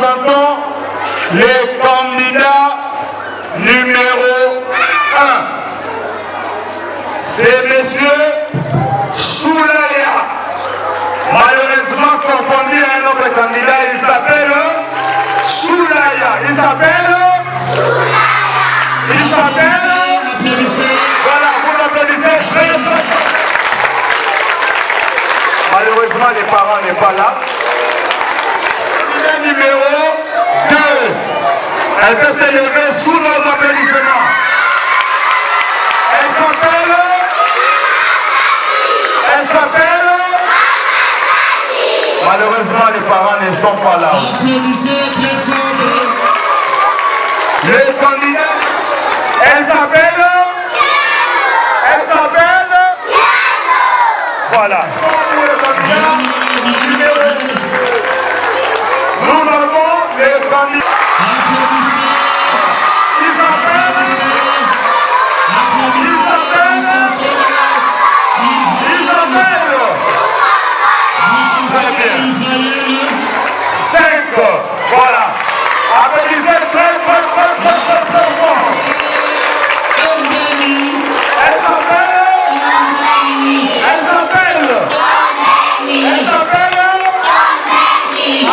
présentons les candidats numéro 1. C'est monsieur Soulaya. Malheureusement confondu à un autre candidat, il s'appelle Soulaya. Il s'appelle voilà, vous l'applaudissez très fort. Malheureusement, les parents n'est pas là. Le numéro 2. Elle peut s'élever sous nos applaudissements. Elle s'appelle. Malheureusement, les parents ne sont pas là. Applaudissez très fort. Le candidat, elle s'appelle. Voilà. Nous avons les candidats. Isabelle. 5. Voilà. Applaudissez très fort. Elle s'appelle.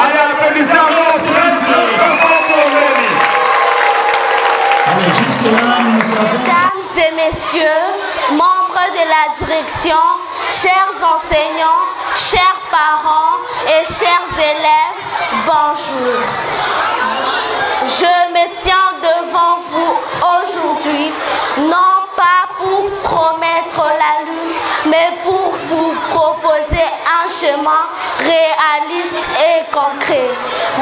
Allez, applaudissez encore très fort pour Lélie. Mesdames et messieurs, membres de la direction, chers enseignants, chers parents et chers élèves, bonjour. Je me tiens devant vous aujourd'hui, non pas pour promettre la lune, mais pour vous proposer un chemin réaliste et concret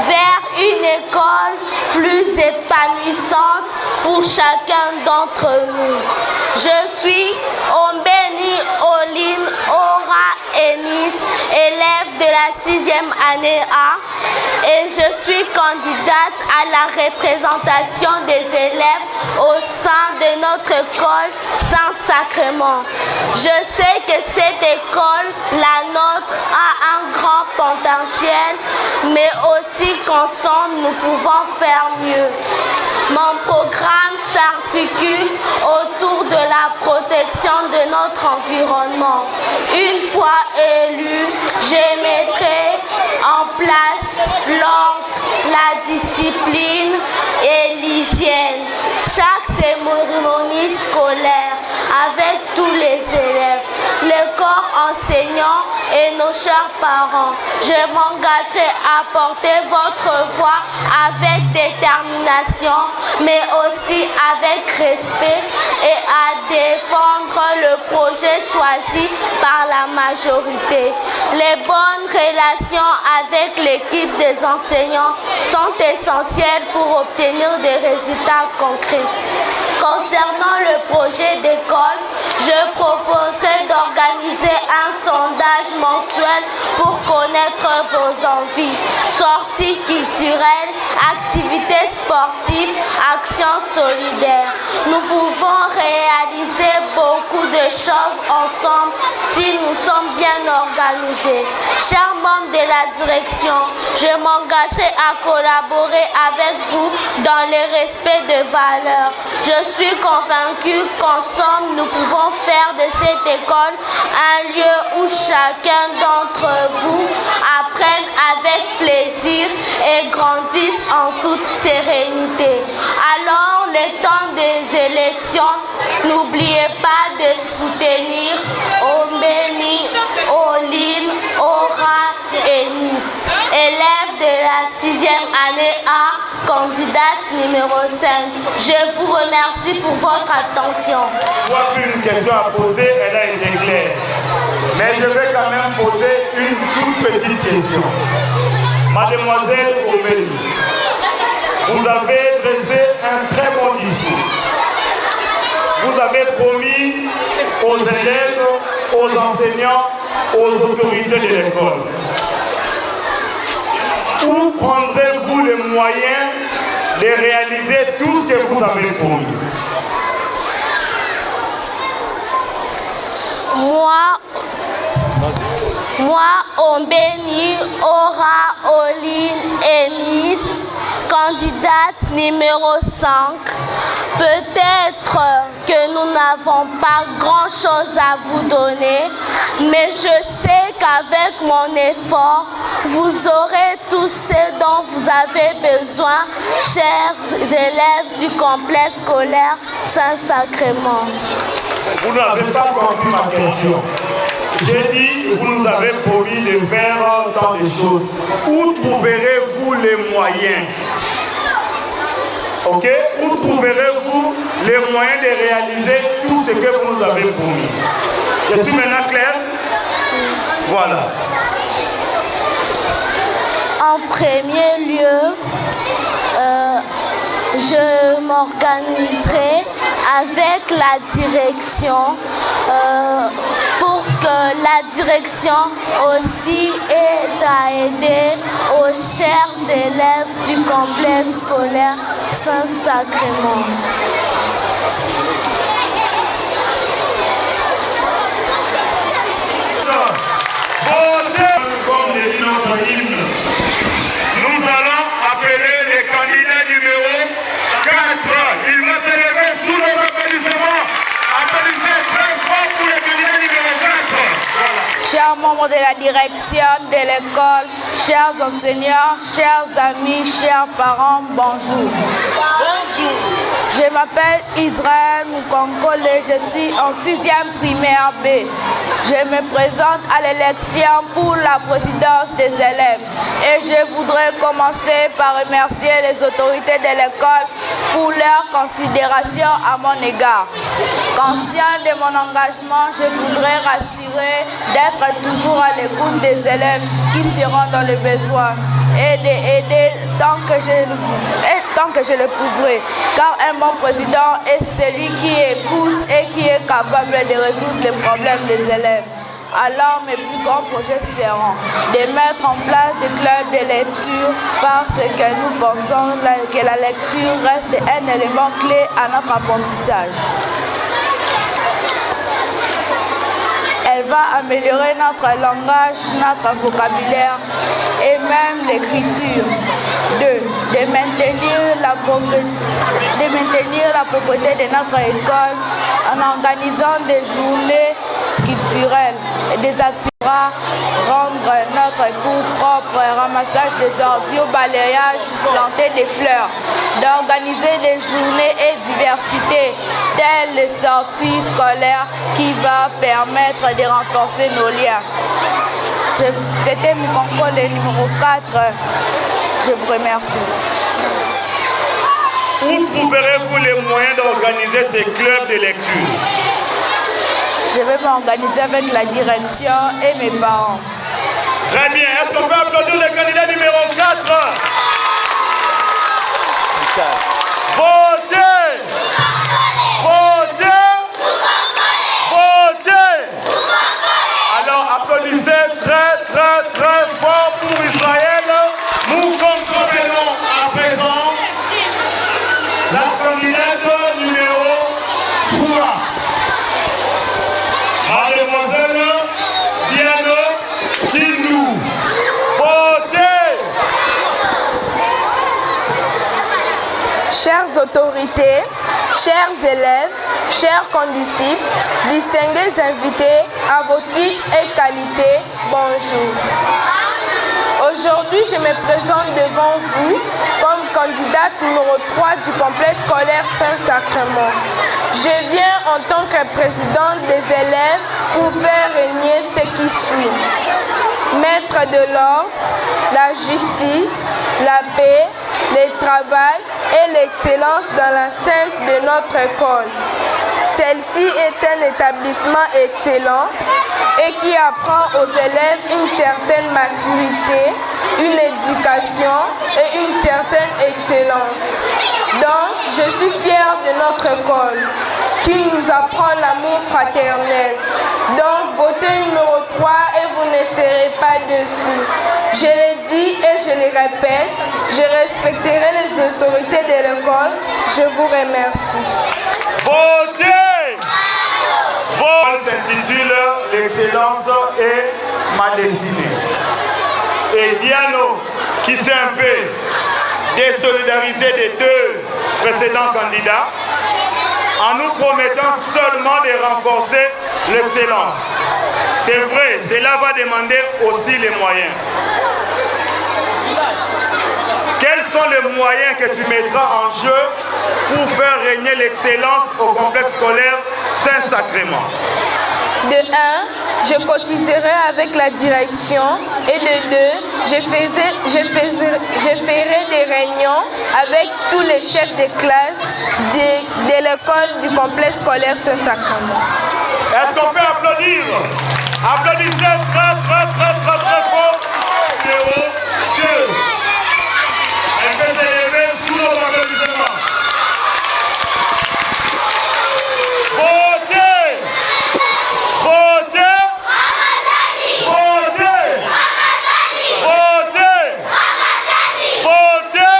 vers une école plus épanouissante pour chacun d'entre nous. Je suis Ombeni Oline Ora Enis, élève de la 6e année A, et je suis candidate à la représentation des élèves au sein de notre école Saint-Sacrement. Je sais que cette école, la nôtre, a un grand potentiel, mais aussi qu'ensemble nous pouvons faire mieux. Mon programme s'articule autour de la protection de notre environnement. Une fois élu, je mettrai en place l'ordre, la discipline et l'hygiène. Chaque cérémonie scolaire avec tous les élèves, le corps enseignant et nos chers parents. Je m'engagerai à porter votre voix avec détermination, mais aussi avec respect et à défendre le projet choisi par la majorité. Les bonnes relations avec l'équipe des enseignants sont essentielles pour obtenir des résultats concrets. Concernant le projet d'école, je proposerai d'organiser un sondage mensuel pour connaître vos envies, sorties culturelles, activités sportives, actions solidaires. Nous pouvons réaliser beaucoup de choses ensemble si nous sommes bien organisés. Chers membres de la direction, je m'engagerai à collaborer avec vous dans le respect de valeurs. Je suis convaincue qu'ensemble nous pouvons faire de cette école un lieu où chacun d'entre vous apprenne avec plaisir et grandisse en toute sérénité. Alors, le temps des élections, n'oubliez pas de soutenir Ombeni, Oline, Ora et Nice, élève de la 6e année A, candidate numéro 5. Je vous remercie pour votre attention. Je vois qu'une question à poser, elle a été claire. Mais je vais quand même poser une toute petite question. Mademoiselle Ombeni, vous avez dressé un très bon discours. Vous avez promis aux élèves, aux enseignants, aux autorités de l'école. Où prendrez-vous les moyens de réaliser tout ce que vous avez promis? Moi, Ombeni, Ora, Oline et Nice, Candidate numéro 5, peut-être que nous n'avons pas grand-chose à vous donner, mais je sais qu'avec mon effort, vous aurez tout ce dont vous avez besoin, chers élèves du complexe scolaire Saint-Sacrement. Vous n'avez pas compris ma question. J'ai dit, vous nous avez promis de faire tant de choses. Où trouverez-vous les moyens? Ok? Où trouverez-vous les moyens de réaliser tout ce que vous nous avez promis? Je suis maintenant clair? Voilà. En premier lieu, je m'organiserai avec la direction pour que la direction aussi aide à aider aux chers élèves du complexe scolaire Saint-Sacrement. Comme le dit notre hymne, nous allons appeler le candidat numéro 4. Il va se lever sous nos applaudissements. Applaudissez très fort pour le candidat numéro 4. Voilà. Chers membres de la direction de l'école, chers enseignants, chers amis, chers parents, bonjour. Bonjour. Je m'appelle Israël Moukonkole, je suis en 6e primaire B. Je me présente à l'élection pour la présidence des élèves et je voudrais commencer par remercier les autorités de l'école pour leur considération à mon égard. Conscient de mon engagement, je voudrais rassurer d'être toujours à l'écoute des élèves qui seront dans le besoin et d'aider tant que je le pourrai, car un bon président est celui qui écoute et qui est capable de résoudre les problèmes des élèves. Alors mes plus grands projets seront de mettre en place des clubs de lecture parce que nous pensons que la lecture reste un élément clé à notre apprentissage. Elle va améliorer notre langage, notre vocabulaire et même l'écriture. 2. De maintenir la propreté de notre école en organisant des journées culturelles et des activités rendre notre cours propre, ramassage des ordures, balayage, planter des fleurs, d'organiser des journées et diversité, telles les sorties scolaires qui va permettre de renforcer nos liens. C'était Moukonkole, le numéro 4. Je vous remercie. Où trouverez-vous les moyens d'organiser ces clubs de lecture? Je vais m'organiser avec la direction et mes parents. Très bien. Est-ce qu'on peut applaudir le candidat numéro 4? Votez! Votez! Votez! Alors applaudissez très très très fort pour Israël. Nous comprenons à présent la candidate numéro 3. Mademoiselle Diane Kinou. Votez! Chères autorités, chers élèves, chers condisciples, distingués invités à vos titres et qualités, bonjour. Aujourd'hui, je me présente devant vous comme candidate numéro 3 du complexe scolaire Saint-Sacrement. Je viens en tant que présidente des élèves pour faire régner ce qui suit. Mettre de l'ordre, la justice, la paix, le travail et l'excellence dans l'enceinte de notre école. Celle-ci est un établissement excellent et qui apprend aux élèves une certaine maturité, une éducation et une certaine excellence. Donc, je suis fière de notre école qui nous apprend l'amour fraternel. Donc, votez numéro 3 et vous ne serez pas dessus. Je l'ai dit et je le répète, je respecterai les autorités de l'école. Je vous remercie. Votez! Votez s'intitule L'excellence et ma destinée. Et Diano, qui sait un peu désolidariser des deux précédents candidats en nous promettant seulement de renforcer l'excellence. C'est vrai, cela va demander aussi les moyens. Quels sont les moyens que tu mettras en jeu pour faire régner l'excellence au complexe scolaire Saint-Sacrement? De 1, je cotiserai avec la direction et de 2, je ferai des réunions avec tous les chefs de classe de l'école du complexe scolaire Saint-Sacrement. Est-ce qu'on peut applaudir? Applaudissez très fort. Numéro 2. Elle peut s'élever sous nos applaudissements. Votez! Votez! Votez! Votez! Votez!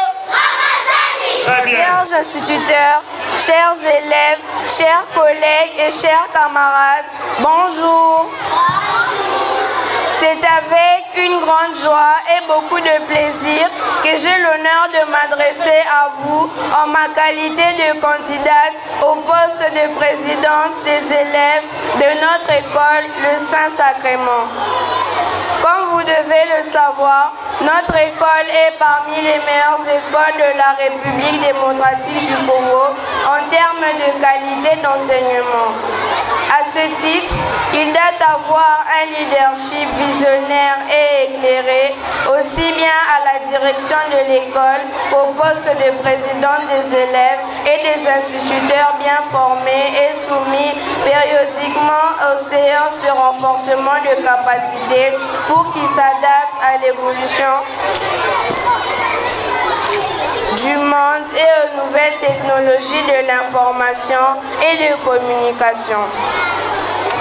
Très bien. Chers instituteurs, chers élèves, chers collègues et chers camarades, bonjour. C'est avec une grande joie et beaucoup de plaisir que j'ai l'honneur de m'adresser à vous en ma qualité de candidate au poste de présidence des élèves de notre école, le Saint-Sacrement. Comme vous devez le savoir, notre école est parmi les meilleures écoles de la République démocratique du Congo en termes de qualité d'enseignement. À ce titre, il doit avoir un leadership visionnaire et éclairé, aussi bien à la direction de l'école qu'au poste de président des élèves et des instituteurs bien formés et soumis périodiquement aux séances de renforcement de capacité pour qu'ils s'adaptent à l'évolution du monde et aux nouvelles technologies de l'information et de communication.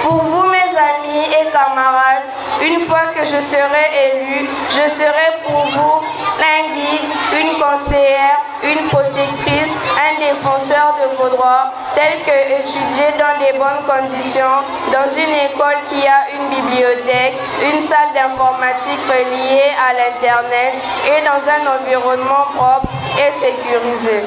Pour vous, mes amis et camarades, une fois que je serai élu, je serai pour vous un guide, une conseillère, une protectrice, un défenseur de vos droits, tel que étudier dans des bonnes conditions, dans une école qui a une bibliothèque, une salle d'informatique reliée à l'Internet et dans un environnement propre et sécurisé.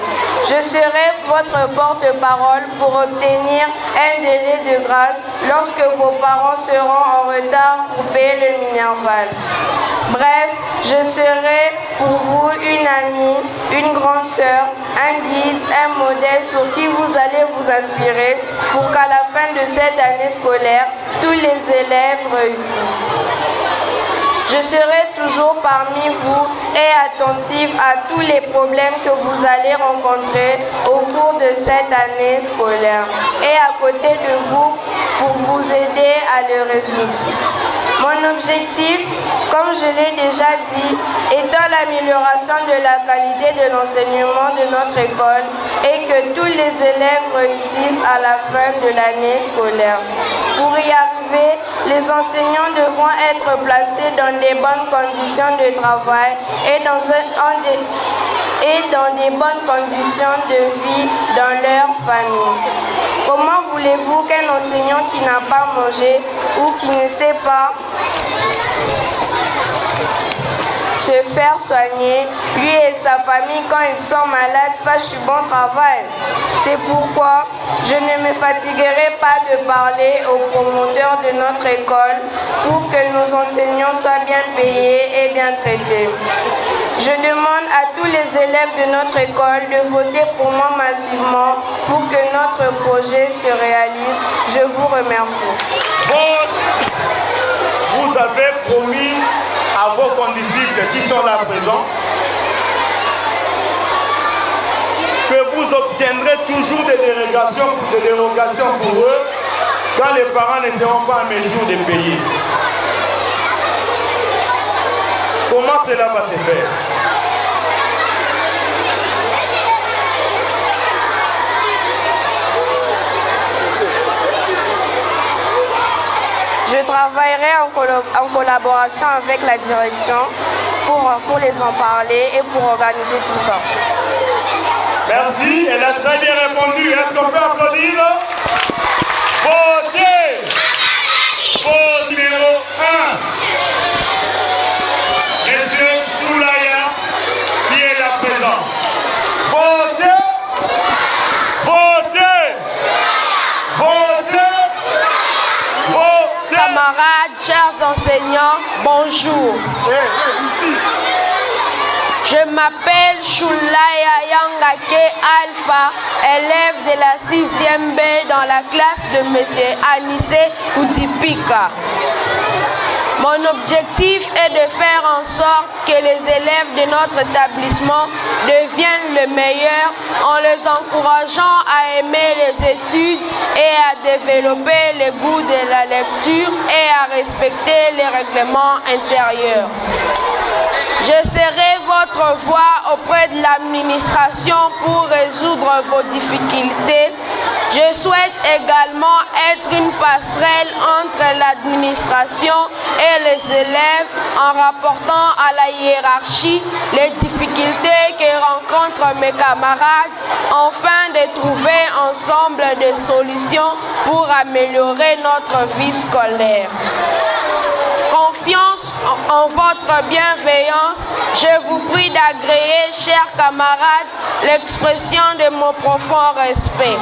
Je serai votre porte-parole pour obtenir un délai de grâce lorsque vos parents seront en retard pour payer le Minerval. Bref, je serai pour vous une amie, une grande sœur, un guide, un modèle sur qui vous allez vous inspirer pour qu'à la fin de cette année scolaire, tous les élèves réussissent. Je serai toujours parmi vous et attentive à tous les problèmes que vous allez rencontrer au cours de cette année scolaire et à côté de vous pour vous aider à le résoudre. Mon objectif, comme je l'ai déjà dit, étant l'amélioration de la qualité de l'enseignement de notre école et que tous les élèves réussissent à la fin de l'année scolaire. Pour y arriver, les enseignants devront être placés dans des bonnes conditions de travail et dans des bonnes conditions de vie dans leur famille. Comment voulez-vous qu'un enseignant qui n'a pas mangé ou qui ne sait pas se faire soigner, lui et sa famille, quand ils sont malades, fassent du bon travail? C'est pourquoi je ne me fatiguerai pas de parler aux promoteurs de notre école pour que nos enseignants soient bien payés et bien traités. Je demande à tous les élèves de notre école de voter pour moi massivement pour que notre projet se réalise. Je vous remercie. Vous avez promis à vos condisciples qui sont là présents que vous obtiendrez toujours des dérogations pour eux quand les parents ne seront pas en mesure de payer. Comment cela va se faire? Je travaillerai en collaboration avec la direction pour les en parler et pour organiser tout ça. Merci, elle a très bien répondu. Est-ce qu'on peut applaudir? Votez! Vote numéro 1. Monsieur Soulaya, qui est là présent. enseignants, bonjour. Je m'appelle Shulaya Yangake Alpha, élève de la 6e B dans la classe de M. Anissé Koutipika. Mon objectif est de faire en sorte que les élèves de notre établissement deviennent le meilleur en les encourageant à aimer les études et à développer le goût de la lecture et à respecter les règlements intérieurs. Je serai votre voix auprès de l'administration pour résoudre vos difficultés. Je souhaite également être une passerelle entre l'administration et les élèves en rapportant à la hiérarchie les difficultés que rencontrent mes camarades afin de trouver ensemble des solutions pour améliorer notre vie scolaire. Confiance en votre bienveillance, je vous prie d'agréer, chers camarades, l'expression de mon profond respect.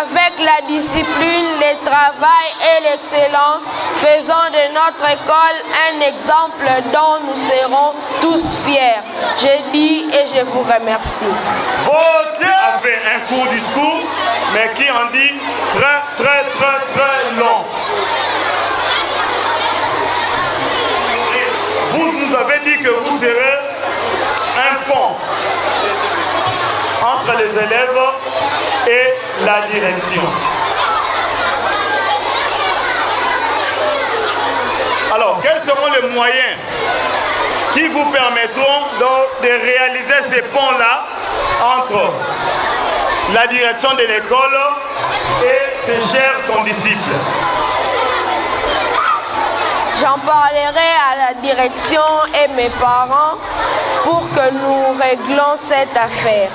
Avec la discipline, le travail et l'excellence, faisons de notre école un exemple dont nous serons tous fiers. Je dis et je vous remercie. Votre a fait un court discours, mais qui en dit très long. Vous nous avez dit que vous serez un pont entre les élèves et la direction. Alors, quels seront les moyens qui vous permettront de réaliser ces ponts-là entre la direction de l'école et tes chers condisciples? J'en parlerai à la direction et mes parents pour que nous réglions cette affaire.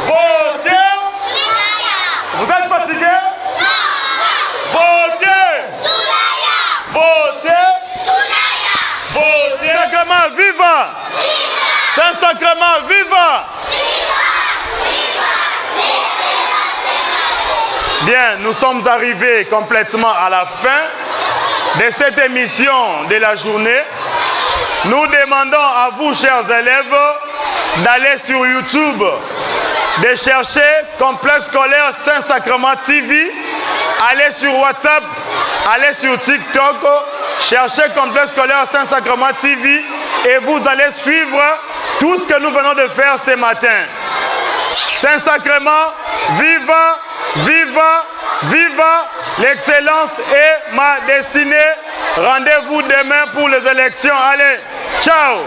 Votez! Vous êtes fatigués? Votez! Votez! Votez! Saint-Sacrement, viva! Saint-Sacrement, viva! Bien, nous sommes arrivés complètement à la fin de cette émission de la journée. Nous demandons à vous, chers élèves, d'aller sur YouTube, de chercher Complexe scolaire Saint-Sacrement TV, allez sur WhatsApp, allez sur TikTok, cherchez Complexe scolaire Saint-Sacrement TV et vous allez suivre tout ce que nous venons de faire ce matin. Saint-Sacrement, viva, viva, viva, l'excellence est ma destinée. Rendez-vous demain pour les élections. Allez, ciao!